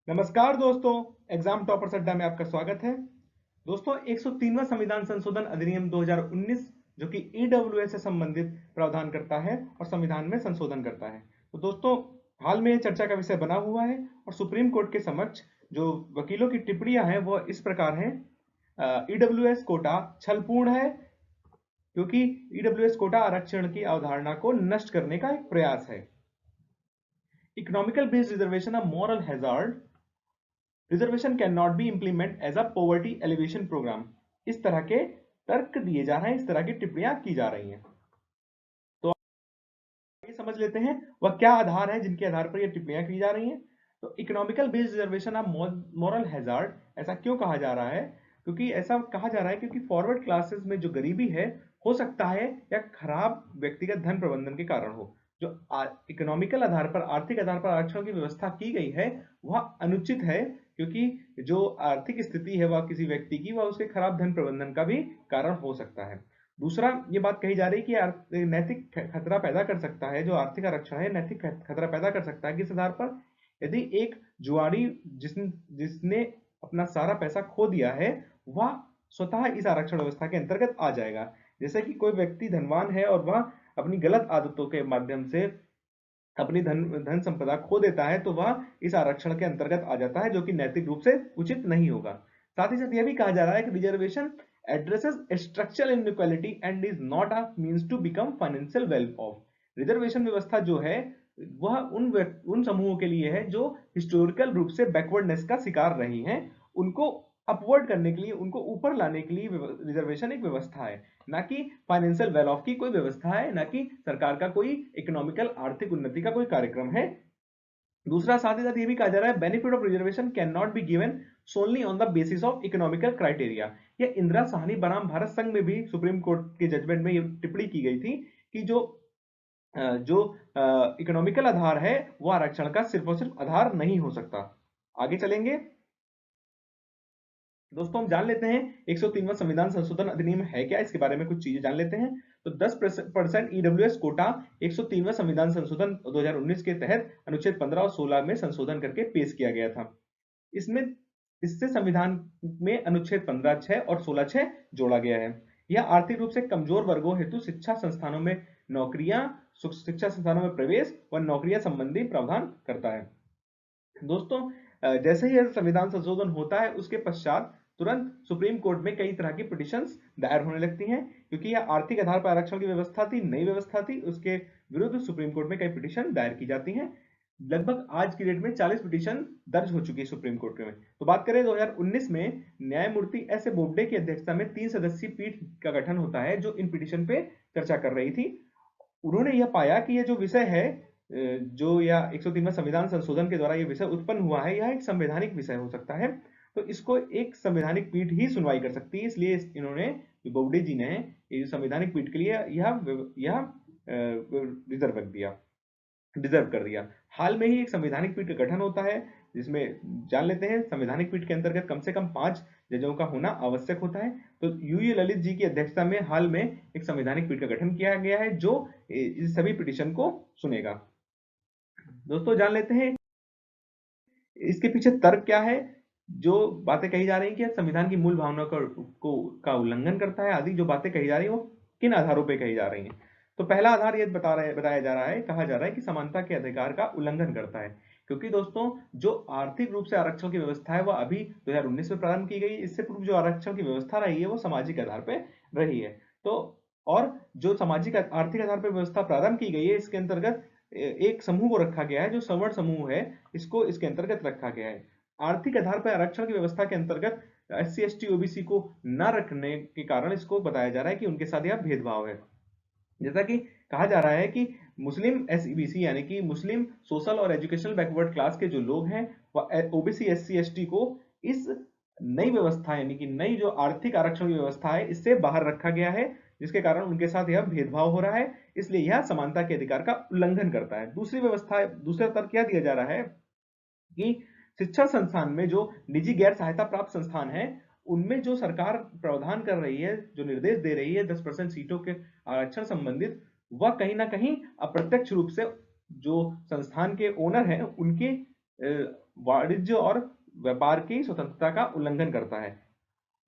नमस्कार दोस्तों, exam toppers अड्डा में आपका स्वागत है। दोस्तों, 103वां संविधान संशोधन अधिनियम 2019 जो कि ईडब्ल्यूएस से संबंधित प्रावधान करता है और संविधान में संशोधन करता है। तो दोस्तों, हाल में चर्चा का विषय बना हुआ है और सुप्रीम कोर्ट के समक्ष जो वकीलों की टिप्पणियां हैं वो इस प्रकार हैं। ईडब्ल्यूएस कोटा छलपूर्ण है क्योंकि ईडब्ल्यूएस कोटा आरक्षण की अवधारणा को नष्ट करने का एक प्रयास है। Economical based reservation a moral hazard, reservation can not be implement as a poverty alleviation program. इस तरह के तर्क दिए जा रहे हैं, इस तरह की टिप्पणियां की जा रही हैं। तो ये समझ लेते हैं वह क्या आधार है जिनके आधार पर ये टिप्पणियां की जा रही हैं। तो economical based reservation of moral hazard, ऐसा क्यों कहा जा रहा है? क्योंकि ऐसा कहा जा रहा है क्योंकि फॉरवर्ड क्लासेस में जो गरीबी है, हो सकता है या खराब व्यक्तिगत धन प्रबंधन के कारण हो। जो इकोनॉमिकल आधार पर, आर्थिक आधार पर आरक्षण की व्यवस्था की गई है वह अनुचित है, क्योंकि जो आर्थिक स्थिति है वह किसी व्यक्ति की, वह उसके खराब धन प्रबंधन का भी कारण हो सकता है। दूसरा, ये बात कही जा रही है कि नैतिक खतरा पैदा कर सकता है, जो आर्थिक आरक्षण है नैतिक खतरा पैदा कर सकता है। किस आधार पर? यदि एक जुआरी जिसने जिसने अपना सारा पैसा खो दिया है, वह स्वतः इस आरक्षण व्यवस्था के अंतर्गत आ जाएगा। जैसे कि कोई व्यक्ति धनवान है और वह अपनी गलत आदतों के माध्यम से अपनी धन संपदा खो देता है, तो वह इस आरक्षण के अंतर्गत आ जाता है, जो कि नैतिक रूप से उचित नहीं होगा। साथ ही साथ यह भी कहा जा रहा है कि reservation addresses structural inequality and is not a means to become financial well off। Reservation व्यवस्था जो है वह उन समूहों के लिए है जो हिस्टोरिकल रूप से बैकवर्डनेस का शिकार रही हैं। उनको अपवर्ड करने के लिए, उनको ऊपर लाने के लिए रिजर्वेशन एक व्यवस्था है, ना कि फाइनेंशियल वेल ऑफ की कोई व्यवस्था है, ना कि सरकार का कोई इकोनॉमिकल आर्थिक उन्नति का कोई कार्यक्रम है। दूसरा, साथ ही साथ ये भी कहा जा रहा है benefit of reservation can not be given solely on the basis of economical criteria. ये इंदिरा साहनी बनाम भारत संघ में भी सुप्रीम कोर्ट के जजमेंट में ये टिप्पणी की गई थी कि जो इकोनॉमिकल आधार है वो आरक्षण का सिर्फ और सिर्फ आधार नहीं हो सकता। आगे चलेंगे दोस्तों, हम जान लेते हैं 103वां संविधान संशोधन अधिनियम है क्या, इसके बारे में कुछ चीजें जान लेते हैं। तो 10% ईडब्ल्यूएस कोटा 103वां संविधान संशोधन 2019 के तहत अनुच्छेद 15 और 16 में संशोधन करके पेश किया गया था। इसमें इससे संविधान में अनुच्छेद 15(6) और 16(6) जोड़ा गया है। यह आर्थिक रूप से कमजोर वर्गों हेतु शिक्षा संस्थानों में नौकरियां, शिक्षा संस्थानों में प्रवेश व नौकरियां संबंधी प्रावधान करता है। दोस्तों, जैसे ही यह संविधान संशोधन होता है उसके पश्चात तुरंत सुप्रीम कोर्ट में कई तरह की पिटिशंस दायर होने लगती हैं, क्योंकि यह आर्थिक आधार पर आरक्षण की व्यवस्था थी, नई व्यवस्था थी, उसके विरुद्ध सुप्रीम कोर्ट में कई पिटिशन दायर की जाती हैं। लगभग आज की डेट में 40 पिटिशन दर्ज हो चुकी है सुप्रीम कोर्ट में। तो बात करें 2019 में, न्यायमूर्ति एस ए बोबडे की अध्यक्षता में 3 सदस्यीय पीठ का गठन होता है जो इन पिटिशन पे चर्चा कर रही थी। उन्होंने यह पाया कि यह जो विषय है, जो या 103वां संविधान संशोधन के द्वारा यह विषय उत्पन्न हुआ है, यह एक संवैधानिक विषय हो सकता है, तो इसको एक संवैधानिक पीठ ही सुनवाई कर सकती है। इसलिए इन्होंने, बोबडे जी ने, संवैधानिक पीठ के लिए यह रिजर्व कर दिया। हाल में ही एक संवैधानिक पीठ का गठन होता है, जिसमें जान लेते हैं संवैधानिक पीठ के अंतर्गत कम से कम 5 जजों का होना आवश्यक होता है। तो यूयू ललित जी की अध्यक्षता में हाल में एक संवैधानिक पीठ का गठन किया गया है जो इस सभी पिटीशन को सुनेगा। दोस्तों, जान लेते हैं इसके पीछे तर्क क्या है। जो बातें कही जा रही हैं कि संविधान की मूल भावना का उल्लंघन करता है, आदि जो बातें कही जा रही हैं वो किन आधारों पर कही जा रही हैं। तो पहला आधार ये बताया जा रहा है, कहा जा रहा है कि समानता के अधिकार का उल्लंघन करता है, क्योंकि दोस्तों जो आर्थिक रूप से आरक्षण की व्यवस्था है वह अभी 2019 में प्रारंभ की गई। इससे पूर्व जो आरक्षण की व्यवस्था रही है वो सामाजिक आधार पर रही है। तो और जो सामाजिक आर्थिक आधार पर व्यवस्था प्रारंभ की गई है, इसके अंतर्गत एक समूह को रखा गया है जो सवर्ण समूह है, इसको इसके अंतर्गत रखा गया है। आर्थिक आधार पर आरक्षण की व्यवस्था के अंतर्गत SC ST OBC को न रखने के कारण इसको बताया जा रहा है कि उनके साथ यह भेदभाव है। जैसा कि कहा जा रहा है कि मुस्लिम SEBC यानी कि मुस्लिम सोशल और एजुकेशनल बैकवर्ड क्लास के जो लोग हैं वह OBC SC ST को इस नई व्यवस्था यानी कि नई जो आर्थिक आरक्षण की व्यवस्था है इससे बाहर रखा गया है, जिसके कारण उनके साथ यह भेदभाव हो रहा है। इसलिए यह समानता के अधिकार का उल्लंघन करता है। दूसरा तर्क क्या दिया जा रहा है कि शिक्षा संस्थान में जो निजी गैर सहायता प्राप्त संस्थान है, उनमें जो सरकार प्रावधान कर रही है, जो निर्देश दे रही है 10% सीटों के आरक्षण संबंधित, वह कहीं ना कहीं अप्रत्यक्ष रूप से जो संस्थान के ओनर हैं उनके वाणिज्य और व्यापार की स्वतंत्रता का उल्लंघन करता है,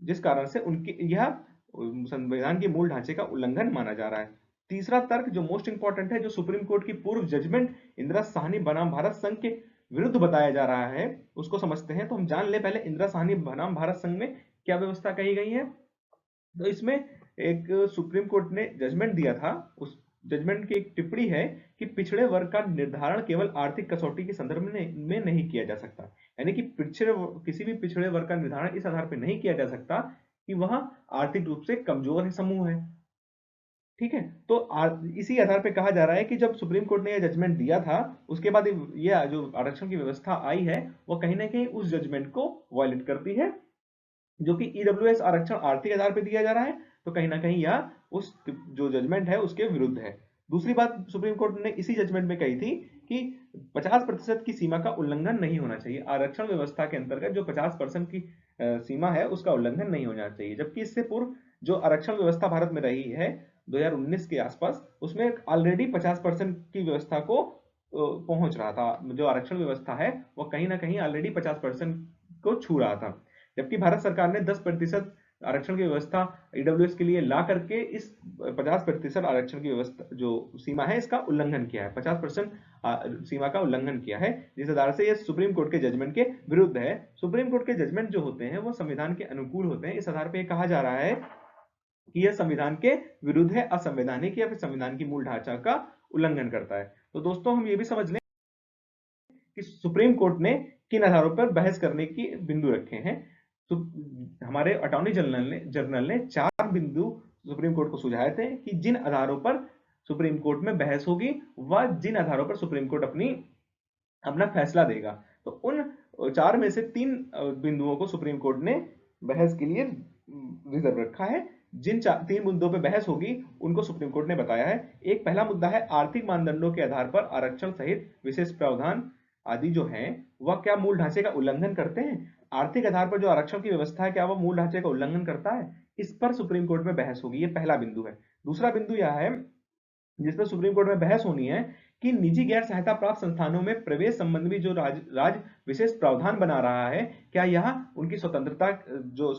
जिस कारण से उनकी यह संविधान के मूल ढांचे का उल्लंघन माना जा रहा है। तीसरा तर्क जो मोस्ट इंपॉर्टेंट है, जो सुप्रीम कोर्ट की पूर्व जजमेंट इंदिरा साहनी बनाम भारत संघ के विरुद्ध बताया जा रहा है, उसको समझते हैं। तो हम जान ले पहले इंदिरा साहनी बनाम भारत संघ में क्या व्यवस्था कही गई है। तो इसमें एक सुप्रीम कोर्ट ने जजमेंट दिया था, उस जजमेंट की एक टिप्पणी है कि पिछड़े वर्ग का निर्धारण केवल आर्थिक कसौटी के संदर्भ में नहीं किया जा सकता। यानी कि किसी भी पिछड़े वर्ग का निर्धारण इस आधार पर नहीं किया जा सकता कि वह आर्थिक रूप से कमजोर है समूह है। ठीक है, तो इसी आधार पे कहा जा रहा है कि जब सुप्रीम कोर्ट ने यह जजमेंट दिया था, उसके बाद ये जो आरक्षण की व्यवस्था आई है, वो कहीं ना कहीं उस जजमेंट को वायलेट करती है, जो कि ईडब्ल्यूएस आरक्षण आर्थिक आधार पर दिया जा रहा है। तो कहीं ना कहीं यह उस जो जजमेंट है उसके विरुद्ध है। दूसरी बात सुप्रीम कोर्ट ने इसी जजमेंट में कही थी कि 50% की सीमा का उल्लंघन नहीं होना चाहिए। आरक्षण व्यवस्था के अंतर्गत जो 50% की सीमा है उसका उल्लंघन नहीं होना चाहिए। जबकि इससे पूर्व जो आरक्षण व्यवस्था भारत में रही है 2019 के आसपास, उसमें ऑलरेडी 50% की व्यवस्था को पहुंच रहा था। जो आरक्षण व्यवस्था है वो कहीं ना कहीं ऑलरेडी 50% को छू रहा था। जबकि भारत सरकार ने 10% आरक्षण की व्यवस्था ईडब्ल्यूएस के लिए ला करके इस 50% आरक्षण की व्यवस्था जो सीमा है इसका उल्लंघन किया है, 50% सीमा का उल्लंघन किया है, जिस आधार से यह सुप्रीम कोर्ट के जजमेंट के विरुद्ध है। सुप्रीम कोर्ट के जजमेंट जो होते हैं वो संविधान के अनुकूल होते हैं। इस आधार पर कहा जा रहा है कि यह संविधान के विरुद्ध है, असंवैधानिक या फिर संविधान की मूल ढांचा का उल्लंघन करता है। तो दोस्तों हम ये भी समझ लें कि सुप्रीम कोर्ट ने किन आधारों पर बहस करने की बिंदु रखे हैं। तो हमारे अटॉर्नी जनरल ने 4 बिंदु सुप्रीम कोर्ट को सुझाए थे कि जिन आधारों पर सुप्रीम कोर्ट में बहस होगी व जिन आधारों पर सुप्रीम कोर्ट अपना फैसला देगा। तो उन 4 में से 3 बिंदुओं को सुप्रीम कोर्ट ने बहस के लिए रिजर्व रखा है। जिन 3 मुद्दों पर बहस होगी उनको सुप्रीम कोर्ट ने बताया है। एक पहला मुद्दा है आर्थिक मानदंडों के आधार पर आरक्षण सहित विशेष प्रावधान आदि जो हैं वह क्या मूल ढांचे का उल्लंघन करते हैं। आर्थिक आधार पर जो आरक्षण की व्यवस्था है क्या वह मूल ढांचे का उल्लंघन करता है, इस पर सुप्रीम कोर्ट में बहस होगी। ये पहला बिंदु है। दूसरा बिंदु यह है जिस पर सुप्रीम कोर्ट में बहस होनी है कि निजी गैर सहायता प्राप्त संस्थानों में प्रवेश संबंधी जो राज्य विशेष प्रावधान बना रहा है, क्या यह उनकी स्वतंत्रता जो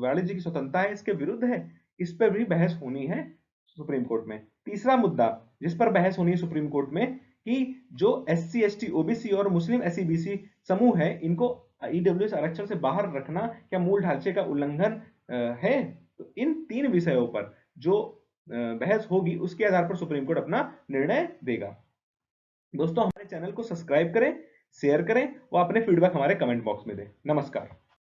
वाणिज्य की स्वतंत्रता है इसके विरुद्ध है। इस पर भी बहस होनी है सुप्रीम कोर्ट में। तीसरा मुद्दा जिस पर बहस होनी है सुप्रीम कोर्ट में कि जो SC ST OBC और मुस्लिम SC BC समूह है इनको ईडब्ल्यूएस आरक्षण से बाहर रखना क्या मूल ढांचे का उल्लंघन है। तो इन 3 विषयों पर जो बहस होगी उसके आधार पर सुप्रीम कोर्ट अपना निर्णय देगा। दोस्तों हमारे चैनल को सब्सक्राइब करें, शेयर करें और अपने फीडबैक हमारे कमेंट बॉक्स में दें। नमस्कार।